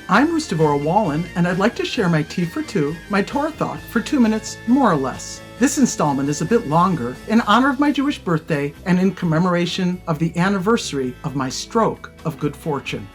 I'm Devorah Wallen, and I'd like to share my Tea for Two, my Torah thought, for 2 minutes, more or less. This installment is a bit longer in honor of my Jewish birthday and in commemoration of the anniversary of my stroke of good fortune.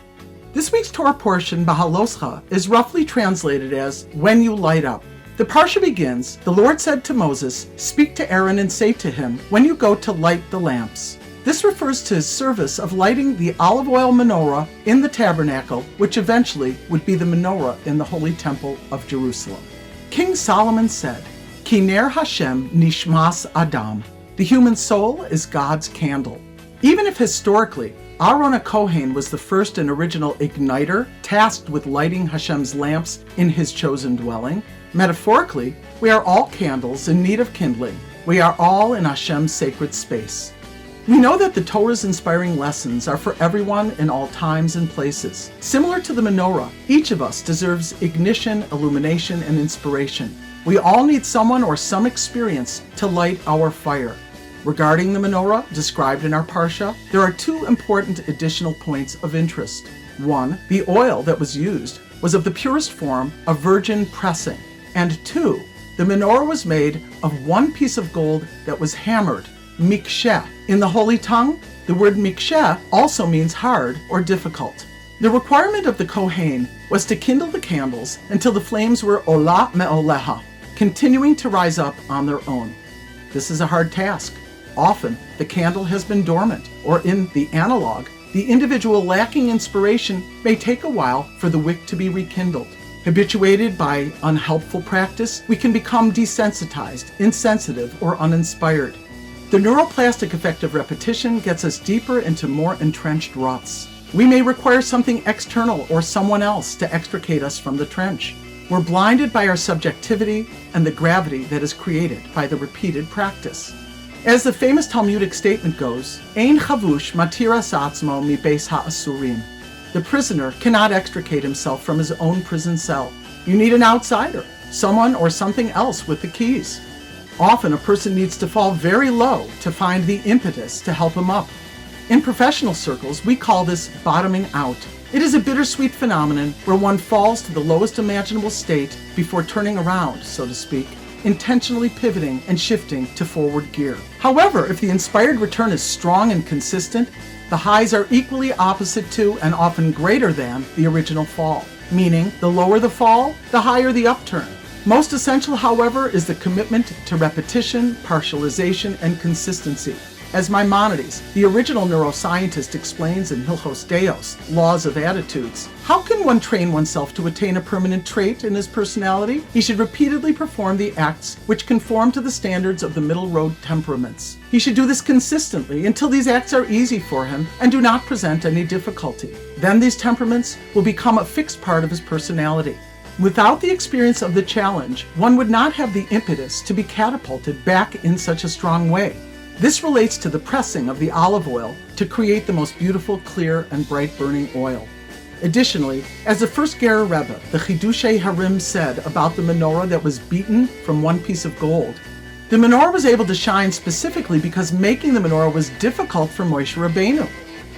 This week's Torah portion, Bahaloscha, is roughly translated as, when you light up. The parsha begins, the Lord said to Moses, speak to Aaron and say to him, when you go to light the lamps. This refers to his service of lighting the olive oil menorah in the tabernacle, which eventually would be the menorah in the Holy Temple of Jerusalem. King Solomon said, Ki ner Hashem nishmas Adam. The human soul is God's candle. Even if historically, Aaron HaKohen was the first and original igniter tasked with lighting Hashem's lamps in his chosen dwelling, metaphorically, we are all candles in need of kindling. We are all in Hashem's sacred space. We know that the Torah's inspiring lessons are for everyone in all times and places. Similar to the menorah, each of us deserves ignition, illumination, and inspiration. We all need someone or some experience to light our fire. Regarding the menorah, described in our parsha, there are two important additional points of interest. One, the oil that was used was of the purest form of virgin pressing. And two, the menorah was made of one piece of gold that was hammered, miksheh. In the Holy Tongue, the word miksheh also means hard or difficult. The requirement of the Kohen was to kindle the candles until the flames were olah me'oleha, continuing to rise up on their own. This is a hard task. Often, the candle has been dormant, or in the analog, the individual lacking inspiration may take a while for the wick to be rekindled. Habituated by unhelpful practice, we can become desensitized, insensitive, or uninspired. The neuroplastic effect of repetition gets us deeper into more entrenched ruts. We may require something external or someone else to extricate us from the trench. We're blinded by our subjectivity and the gravity that is created by the repeated practice. As the famous Talmudic statement goes, Ein chavush matiras atzmo mi beis ha'asurim. The prisoner cannot extricate himself from his own prison cell. You need an outsider, someone or something else with the keys. Often a person needs to fall very low to find the impetus to help him up. In professional circles, we call this bottoming out. It is a bittersweet phenomenon where one falls to the lowest imaginable state before turning around, so to speak, intentionally pivoting and shifting to forward gear. However, if the inspired return is strong and consistent, the highs are equally opposite to and often greater than the original fall, meaning the lower the fall, the higher the upturn. Most essential, however, is the commitment to repetition, partialization, and consistency. As Maimonides, the original neuroscientist, explains in Hilchos Deos, Laws of Attitudes, how can one train oneself to attain a permanent trait in his personality? He should repeatedly perform the acts which conform to the standards of the middle road temperaments. He should do this consistently until these acts are easy for him and do not present any difficulty. Then these temperaments will become a fixed part of his personality. Without the experience of the challenge, one would not have the impetus to be catapulted back in such a strong way. This relates to the pressing of the olive oil to create the most beautiful, clear, and bright burning oil. Additionally, as the first Ger Rebbe, the Chidushei Harim, said about the menorah that was beaten from one piece of gold, the menorah was able to shine specifically because making the menorah was difficult for Moshe Rabbeinu.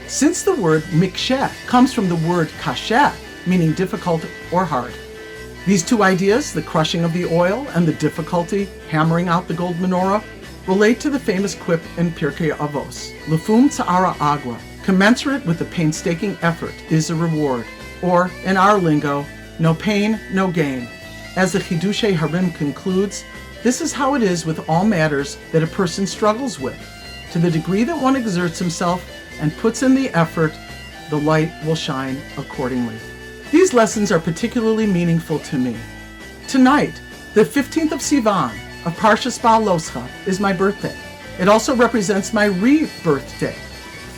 Since the word miksheh comes from the word kasheh, meaning difficult or hard. These two ideas, the crushing of the oil and the difficulty hammering out the gold menorah, relate to the famous quip in Pirkei Avos, Lefum Tza'ara Agua, commensurate with the painstaking effort is a reward, or, in our lingo, no pain, no gain. As the Chidushei Harim concludes, this is how it is with all matters that a person struggles with. To the degree that one exerts himself and puts in the effort, the light will shine accordingly. These lessons are particularly meaningful to me. Tonight, the 15th of Sivan of Parshas Bahaloscha, is my birthday. It also represents my rebirthday.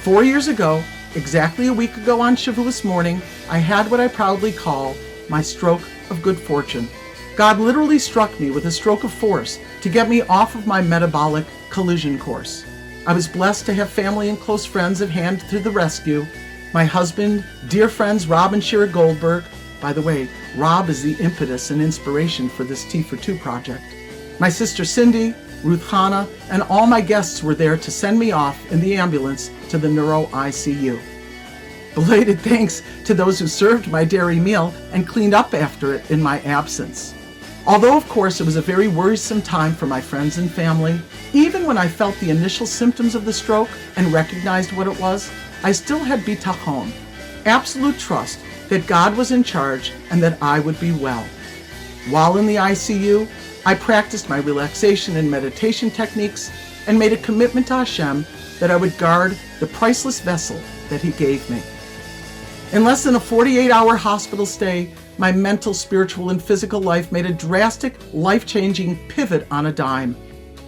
4 years ago, exactly a week ago on Shavuos morning, I had what I proudly call my stroke of good fortune. God literally struck me with a stroke of force to get me off of my metabolic collision course. I was blessed to have family and close friends at hand through the rescue. My husband, dear friends Rob and Shira Goldberg. By the way, Rob is the impetus and inspiration for this Tea for Two project. My sister Cindy, Ruth Hanna, and all my guests were there to send me off in the ambulance to the neuro ICU. Belated thanks to those who served my dairy meal and cleaned up after it in my absence. Although, of course, it was a very worrisome time for my friends and family, even when I felt the initial symptoms of the stroke and recognized what it was, I still had bitachon, absolute trust that God was in charge and that I would be well. While in the ICU, I practiced my relaxation and meditation techniques and made a commitment to Hashem that I would guard the priceless vessel that He gave me. In less than a 48-hour hospital stay, my mental, spiritual, and physical life made a drastic, life-changing pivot on a dime.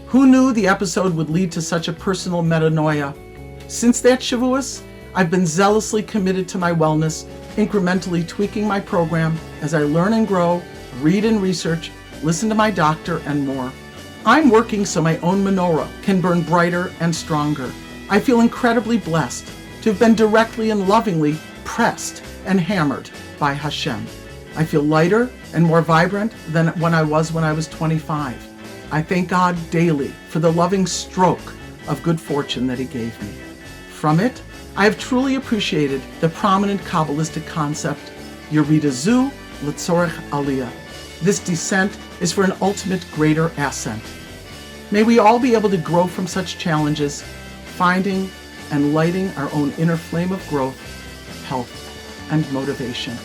Who knew the episode would lead to such a personal metanoia? Since that Shavuos, I've been zealously committed to my wellness, incrementally tweaking my program as I learn and grow, read and research, listen to my doctor, and more. I'm working so my own menorah can burn brighter and stronger. I feel incredibly blessed to have been directly and lovingly pressed and hammered by Hashem. I feel lighter and more vibrant than when I was 25. I thank God daily for the loving stroke of good fortune that He gave me. From it, I have truly appreciated the prominent Kabbalistic concept, Yerida Zu L'Tzorech Aliyah. This descent is for an ultimate greater ascent. May we all be able to grow from such challenges, finding and lighting our own inner flame of growth, health, and motivation.